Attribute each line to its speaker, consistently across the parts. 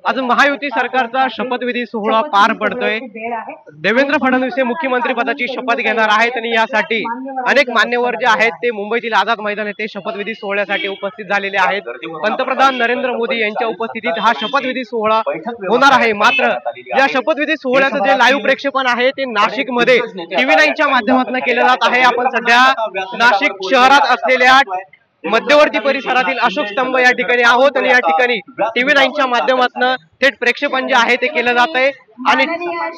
Speaker 1: आज महायुती सरकारचा शपथविधी सोहळा पार पडतोय। देवेंद्र फडणवीस हे मुख्यमंत्री पदाची शपथ घेणार आहेत आणि यासाठी अनेक मान्यवर जे आहेत ते मुंबईतील आझाद मैदान येथे शपथविधी सोहळ्यासाठी उपस्थित झालेले आहेत। पंतप्रधान नरेंद्र मोदी यांच्या उपस्थितीत हा शपथविधी सोहळा होणार आहे। मात्र या शपथविधी सोहळ्याचं जे लाईव्ह प्रक्षेपण आहे ते नाशिक मध्ये TV9 च्या माध्यमातून केलं जात आहे। आपण सध्या नाशिक शहरात असलेल्या मध्यवर्ती परिसरातील अशोक स्तंभ या ठिकाणी आहोत आणि या ठिकाणी TV9 च्या माध्यमातून थेट प्रक्षेपण जे आहे ते केलं जात आहे। आणि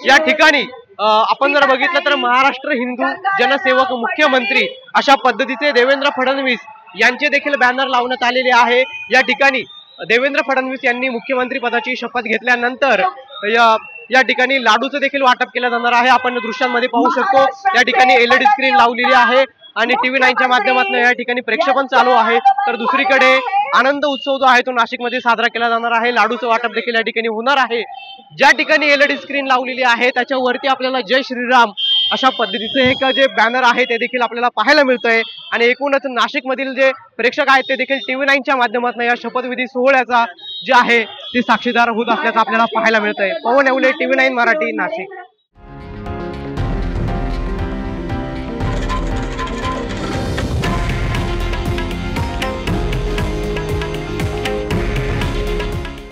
Speaker 1: या ठिकाणी आपण जर बघितलं तर महाराष्ट्र हिंदू जनसेवक मुख्यमंत्री अशा पद्धतीचे देवेंद्र फडणवीस यांचे देखील बॅनर लावण्यात आलेले आहे। या ठिकाणी देवेंद्र फडणवीस यांनी मुख्यमंत्री पदाची शपथ घेतल्यानंतर या ठिकाणी लाडूचं देखील वाटप केलं जाणार आहे। आपण दृश्यांमध्ये पाहू शकतो या ठिकाणी LED स्क्रीन लावलेली आहे आणि TV9 च्या माध्यमातून या ठिकाणी प्रक्षेपण चालू आहे। तर दुसरीकडे आनंद उत्सव जो आहे तो नाशिकमध्ये साजरा केला जाणार आहे। लाडूचं वाटप देखील या ठिकाणी होणार आहे। ज्या ठिकाणी LED स्क्रीन लावलेली आहे त्याच्यावरती आपल्याला जय श्रीराम अशा पद्धतीचे एक जे बॅनर आहे ते देखील आपल्याला पाहायला मिळतंय। आणि एकूणच नाशिकमधील जे प्रेक्षक आहेत ते देखील TV9 च्या माध्यमातून या शपथविधी सोहळ्याचा जे आहे ते साक्षीदार होत असल्याचं आपल्याला पाहायला मिळतंय। पवन येवले, TV9 मराठी, नाशिक।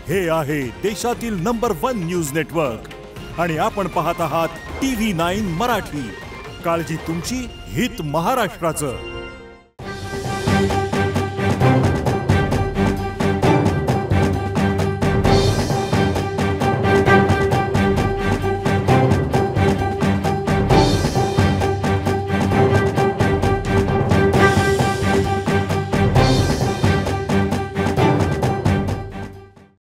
Speaker 2: हे आहे देशातील नंबर 1 न्यूज नेटवर्क आणि आपण पाहत आहात TV9 मराठी। काळजी तुमची, हित महाराष्ट्राचं।